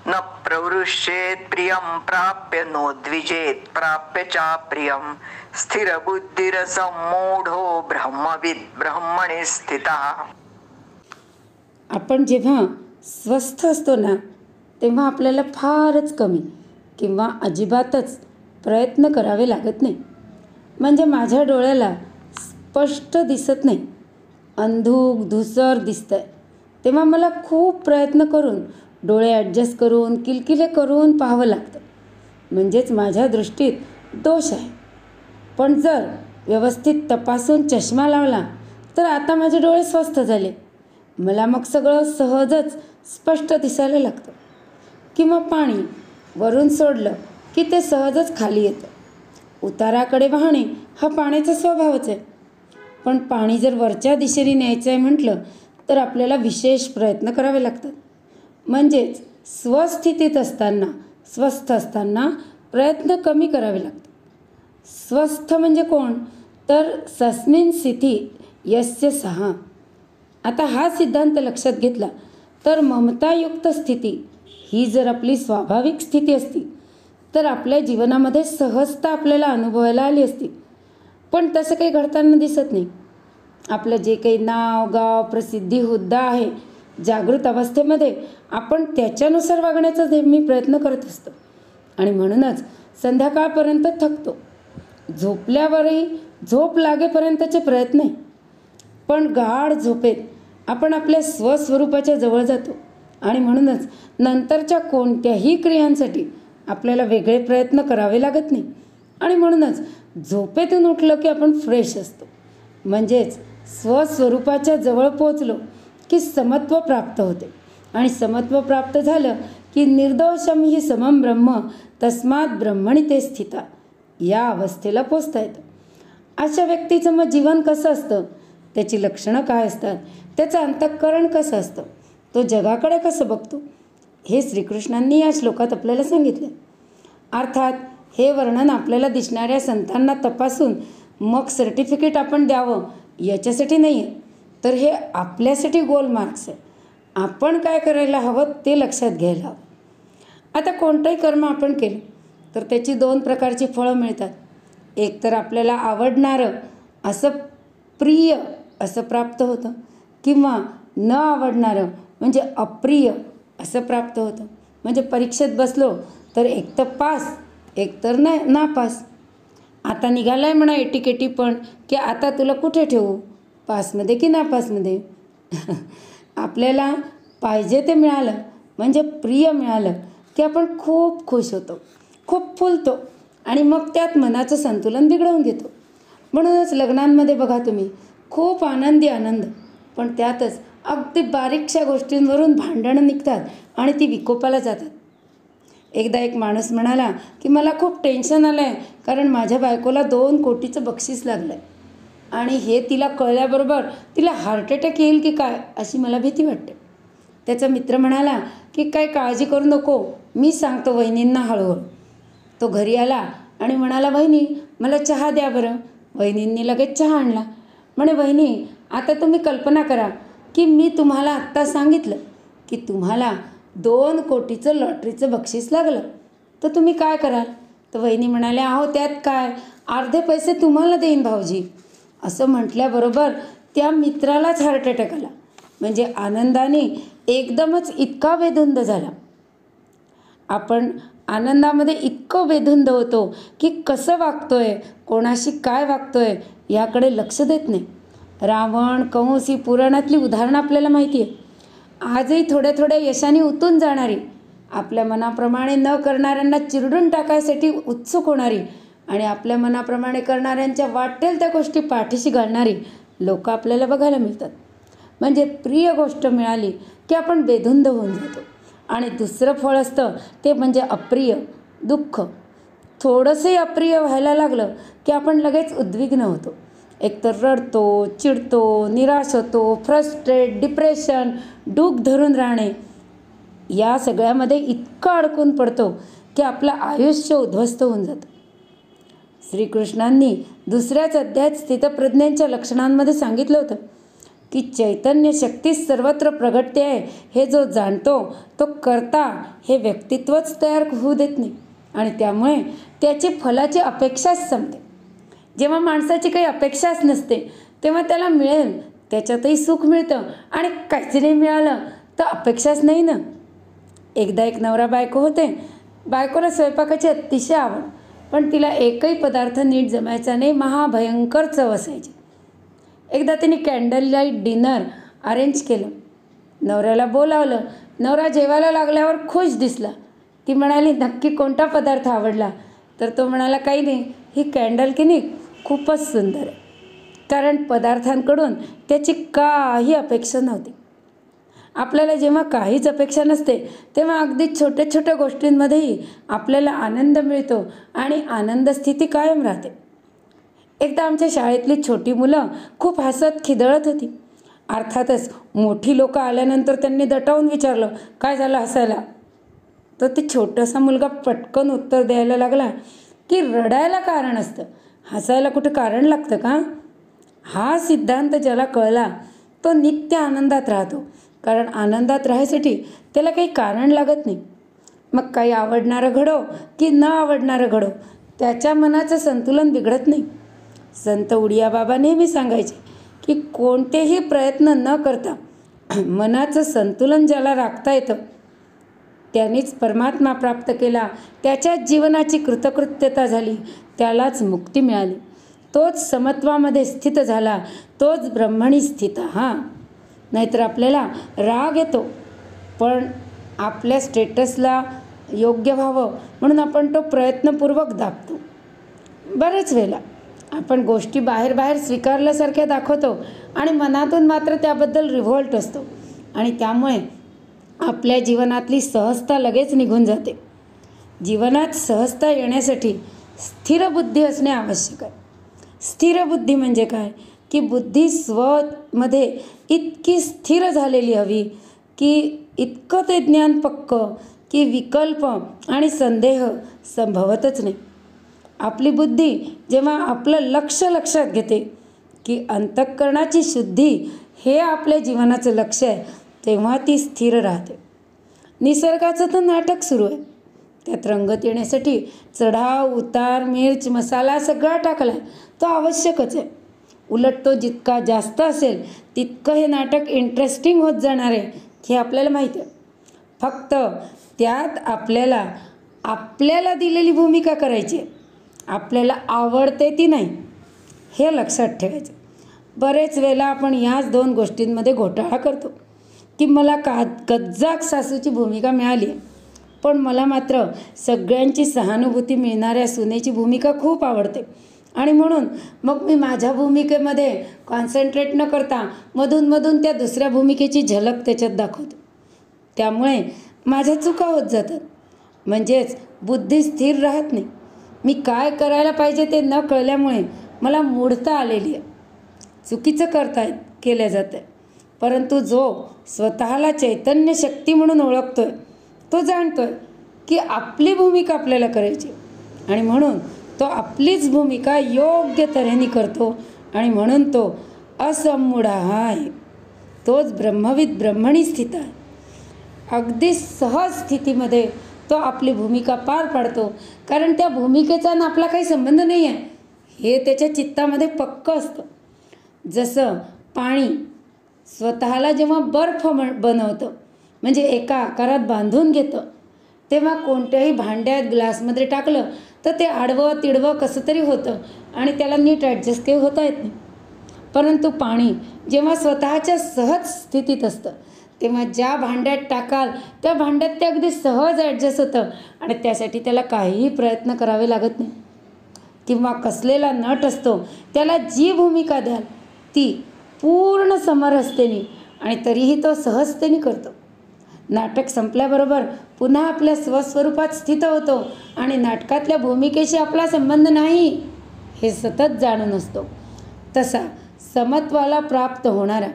न प्रवृश्येत प्रियं प्राप्य नोद्विजेत प्राप्य चाप्रियं स्थिरबुद्धिरसम्मूढो ब्रह्मविद् ब्रह्मणि स्थितः. आपण जेव्हा स्वस्थ असतो ना, तेव्हा आपल्याला फारच कमी किंवा अजिबातच प्रयत्न करावे लागत नाही. म्हणजे माझ्या डोळ्याला स्पष्ट दिसत नाही, अंधूक धुसर दिसतंय, तेव्हा मला खूप प्रयत्न करून डोळे ॲडजस्ट करून किलकिले करून पाहावं लागतं. म्हणजेच माझ्या दृष्टीत दोष आहे. पण जर व्यवस्थित तपासून चष्मा लावला तर आता माझे डोळे स्वस्थ झाले. मला मग सगळं सहजच स्पष्ट दिसायला लागतं. किंवा पाणी वरून सोडलं की ते सहजच खाली येतं. उताराकडे वाहणे हा पाण्याचा स्वभावच आहे. पण पाणी जर वरच्या दिशेने न्यायचं आहे म्हटलं तर आपल्याला विशेष प्रयत्न करावे लागतात. म्हणजेच स्वस्थितीत असताना, स्वस्थ असताना प्रयत्न कमी करावे लागतात. स्वस्थ म्हणजे कोण? तर सस्मिन स्थिती यस्य सहा. आता हा सिद्धांत लक्षात घेतला तर ममतायुक्त स्थिती ही जर आपली स्वाभाविक स्थिती असती तर आपल्या जीवनामध्ये सहजता आपल्याला अनुभवायला आली असती. पण तसं काही घडताना दिसत नाही. आपलं जे काही नाव गाव प्रसिद्धी हुद्दा आहे, जागृत अवस्थेमध्ये आपण त्याच्यानुसार वागण्याचा नेहमी प्रयत्न करत असतो. आणि म्हणूनच संध्याकाळपर्यंत थकतो. झोपल्यावरही झोप लागेपर्यंतचे प्रयत्न आहे. पण गाढ झोपेत आपण आपल्या स्वस्वरूपाच्या जवळ जातो. आणि म्हणूनच नंतरच्या कोणत्याही क्रियांसाठी आपल्याला वेगळे प्रयत्न करावे लागत नाही. आणि म्हणूनच झोपेतून उठलं की आपण फ्रेश असतो. म्हणजेच स्वस्वरूपाच्या जवळ पोचलो की समत्व प्राप्त होते. आणि समत्व प्राप्त झालं की निर्दोषम ही समम ब्रह्म तस्मात ब्रह्मणि ते स्थिता या अवस्थेला पोचता येतं. अशा व्यक्तीचं मग जीवन कसं असतं, त्याची लक्षणं काय असतात, त्याचं अंतःकरण कसं असतं, तो जगाकडे कसं बघतो, हे श्रीकृष्णांनी या श्लोकात आपल्याला सांगितले. अर्थात हे वर्णन आपल्याला दिसणाऱ्या संतांना तपासून मग सर्टिफिकेट आपण द्यावं याच्यासाठी नाही आहे, तर हे आपल्यासाठी गोल मार्क्स आहे. आपण काय करायला हवं ते लक्षात घ्यायला हवं. आता कोणतंही कर्म आपण केलं तर त्याची दोन प्रकारची फळं मिळतात. एक तर आपल्याला आवडणारं असं प्रिय असं प्राप्त होतं, किंवा न आवडणारं म्हणजे अप्रिय असं प्राप्त होतं. म्हणजे परीक्षेत बसलो तर एक तर पास, एक तर नापास. आता निघाला आहे म्हणा एटीकेटी पण की आता तुला कुठे ठेवू, पासमध्ये की नापासमध्ये. आपल्याला पाहिजे ते मिळालं म्हणजे प्रिय मिळालं की आपण खूप खुश होतो, खूप फुलतो आणि मग त्यात मनाचं संतुलन बिघडवून घेतो. म्हणूनच लग्नांमध्ये बघा तुम्ही, खूप आनंदी आनंद, पण त्यातच अगदी बारीकशा गोष्टींवरून भांडणं निघतात आणि ती विकोपाला जातात. एकदा एक माणूस म्हणाला की मला खूप टेन्शन आलं आहे, कारण माझ्या बायकोला 2 कोटीचं बक्षीस लागलं आहे आणि हे तिला कळल्याबरोबर तिला हार्ट अटॅक येईल की काय अशी मला भीती वाटते. त्याचा मित्र म्हणाला की काय काळजी करू नको, मी सांगतो वहिनींना हळूहळू. तो घरी आला आणि म्हणाला, वहिनी मला चहा द्या बरं. वहिनींनी लगेच चहा आणला. म्हणे, वहिनी आता तुम्ही कल्पना करा की मी तुम्हाला आत्ता सांगितलं की तुम्हाला 2 कोटीचं लॉटरीचं बक्षीस लागलं, तर तुम्ही काय कराल? तर वहिनी म्हणाल्या, अहो त्यात काय, अर्धे पैसे तुम्हाला देईन भाऊजी. असं म्हटल्याबरोबर त्या मित्रालाच हार्ट अटॅक आला. म्हणजे आनंदाने एकदमच इतका बेधुंद झाला. आपण आनंदामध्ये इतकं बेधुंद होतो की कसं वागतोय, कोणाशी काय वागतोय याकडे लक्ष देत नाही. रावण, कंस ही पुराणातली उदाहरणं आपल्याला माहिती आहे. आजही थोड्या थोड्या यशाने उतून जाणारी, आपल्या मनाप्रमाणे न करणाऱ्यांना चिरडून टाकायसाठी उत्सुक होणारी आणि आपल्या मनाप्रमाणे करणाऱ्यांच्या वाटेल त्या गोष्टी पाठीशी घालणारी लोक आपल्याला बघायला मिळतात. म्हणजे प्रिय गोष्ट मिळाली की आपण बेधुंद होऊन जातो. आणि दुसरं फळ असतं ते म्हणजे अप्रिय, दुःख. थोडंसंही अप्रिय व्हायला लागलं की आपण लगेच उद्विग्न होतो. एकतर रडतो, चिडतो, निराश होतो, फ्रस्ट्रेट, डिप्रेशन, डूख धरून राहणे, या सगळ्यामध्ये इतकं अडकून पडतो की आपलं आयुष्य उद्ध्वस्त होऊन जातं. श्रीकृष्णांनी दुसऱ्याच अध्यायात स्थितप्रज्ञांच्या लक्षणांमध्ये सांगितलं होतं की की चैतन्य शक्तीच सर्वत्र प्रगटते आहे हे जो जाणतो तो करता हे व्यक्तित्वच तयार होऊ देत नाही आणि त्यामुळे त्याची फलाची अपेक्षाच संपते. जेव्हा माणसाची काही अपेक्षाच नसते तेव्हा त्याला मिळेल त्याच्यातही सुख मिळतं आणि काहीच नाही मिळालं तर अपेक्षाच नाही ना. एकदा एक नवरा बायको होते. बायकोला स्वयंपाकाची अतिशय आवड, पण तिला एकही पदार्थ नीट जमायचा नाही, महाभयंकर चव असायची. एकदा तिने कॅन्डल लाईट डिनर अरेंज केलं. नवऱ्याला बोलावलं. नवरा जेवायला लागल्यावर खुश दिसला. ती म्हणाली, नक्की कोणता पदार्थ आवडला? तर तो म्हणाला, काही नाही, ही कॅन्डल की नाही खूपच सुंदर आहे. कारण पदार्थांकडून त्याची काही अपेक्षा नव्हती. आपल्याला जेव्हा काहीच अपेक्षा नसते तेव्हा अगदी छोट्या छोट्या गोष्टींमध्येही आपल्याला आनंद मिळतो आणि आनंद स्थिती कायम राहते. एकदा आमच्या शाळेतली छोटी मुलं खूप हसत खिदळत होती. अर्थातच मोठी लोकं आल्यानंतर त्यांनी दटावून विचारलं, काय झालं हसायला? तर ते छोटासा मुलगा पटकन उत्तर द्यायला लागला की रडायला कारण असतं, हसायला कुठं कारण लागतं का? हा सिद्धांत ज्याला कळला तो नित्य आनंदात राहतो. कारण आनंदात राहायसाठी त्याला काही कारण लागत नाही. मग काही आवडणारं घडो की न आवडणारं घडो, त्याच्या मनाचं संतुलन बिघडत नाही. संत उडिया बाबा नेहमी सांगायचे की कोणतेही प्रयत्न न करता मनाचं संतुलन ज्याला राखता येतं त्यानेच परमात्मा प्राप्त केला, त्याच्याच जीवनाची कृतकृत्यता झाली, त्यालाच मुक्ती मिळाली. तोच समत्वामध्ये स्थित झाला, तोच ब्रह्मणी स्थित. नाहीतर आपल्याला राग येतो, पण आपल्या स्टेटसला योग्य व्हावं म्हणून आपण तो प्रयत्नपूर्वक दाबतो. बरेच वेळेला आपण गोष्टी बाहेर स्वीकारल्यासारख्या दाखवतो आणि मनातून मात्र त्याबद्दल रिव्होल्ट असतो आणि त्यामुळे आपल्या जीवनातली सहजता लगेच निघून जाते. जीवनात सहजता येण्यासाठी स्थिर बुद्धी असणे आवश्यक आहे. स्थिर बुद्धी म्हणजे काय? की बुद्धी स्वमध्ये इतकी स्थिर झालेली हवी की इतकं ते ज्ञान पक्क की विकल्प आणि संदेह संभवतच नाही. आपली बुद्धी जेव्हा आपलं लक्षात घेते की अंतःकरणाची शुद्धी हे आपल्या जीवनाचं लक्ष आहे, तेव्हा ती स्थिर राहते. निसर्गाचं तर नाटक सुरू आहे. त्यात रंगत येण्यासाठी चढाव उतार मिर्च मसाला सगळा टाकला आहे, तो आवश्यकच आहे. उलट तो जितका जास्त असेल तितकं हे नाटक इंटरेस्टिंग होत जाणार आहे हे आपल्याला माहिती आहे. फक्त त्यात आपल्याला दिलेली भूमिका करायची, आपल्याला आवडते ती नाही, हे लक्षात ठेवायचं. बरेच वेळेला आपण याच दोन गोष्टींमध्ये घोटाळा करतो की मला कज्जाक सासूची भूमिका मिळाली आहे, पण मला मात्र सगळ्यांची सहानुभूती मिळणाऱ्या सुनेची भूमिका खूप आवडते आणि म्हणून मग मी माझ्या भूमिकेमध्ये कॉन्सन्ट्रेट न करता मधून त्या दुसऱ्या भूमिकेची झलक त्याच्यात दाखवतो. त्यामुळे माझ्या चुका होत जातात. म्हणजेच बुद्धी स्थिर राहत नाही. मी काय करायला पाहिजे ते न कळल्यामुळे मला मूढता आलेली आहे. चुकीचं केलं जातं. परंतु जो स्वतःला चैतन्य शक्ती म्हणून ओळखतोय तो जाणतोय की आपली भूमिका आपल्याला करायची आणि म्हणून तो आपलीच भूमिका योग्य तऱ्हेने करतो आणि म्हणून तो असम्मूढ आहे. तोच ब्रह्मविद ब्रह्मणी स्थित आहे. अगदी सहज स्थितीमध्ये तो आपली भूमिका पार पाडतो, कारण त्या भूमिकेचा ना आपला काही संबंध नाही आहे हे त्याच्या चित्तामध्ये पक्क असतं. जसं पाणी स्वतःला जेव्हा बर्फ बनवतं म्हणजे एका आकारात बांधून घेतं, तेव्हा कोणत्याही भांड्यात ग्लासमध्ये टाकलं तर ते आडवं तिडवं कसं तरी होतं आणि त्याला नीट ॲडजस्ट काही होता येत नाही. परंतु पाणी जेव्हा स्वतःच्या सहज स्थितीत असतं तेव्हा ज्या भांड्यात टाकाल त्या भांड्यात ते अगदी सहज ॲडजस्ट होतं आणि त्यासाठी त्याला काहीही प्रयत्न करावे लागत नाही. किंवा कसलेला नट असतो त्याला जी भूमिका द्याल ती पूर्ण समरसतेने आणि तरीही तो सहजतेने करतो. नाटक संपल्याबरोबर पुन्हा आपल्या स्वस्वरूपात स्थित होतो आणि नाटकातल्या भूमिकेशी आपला संबंध नाही हे सतत जाणून असतो. तसा समत्वाला प्राप्त होणारा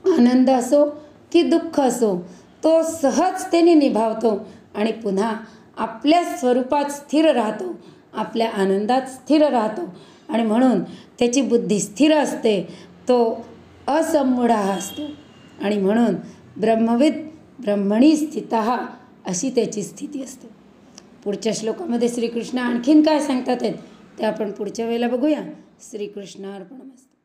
आनंद असो की दुःख असो तो सहजतेने निभावतो आणि पुन्हा आपल्या स्वरूपात स्थिर राहतो, आपल्या आनंदात स्थिर राहतो आणि म्हणून त्याची बुद्धी स्थिर असते. तो असम्मूढ असतो आणि म्हणून ब्रह्मविद ब्रह्मणी स्थितः अशी त्याची स्थिती असते. पुढच्या श्लोकामध्ये श्रीकृष्ण आणखीन काय सांगतात ते आपण पुढच्या वेळेला बघूया. श्रीकृष्णार्पणमस्तु.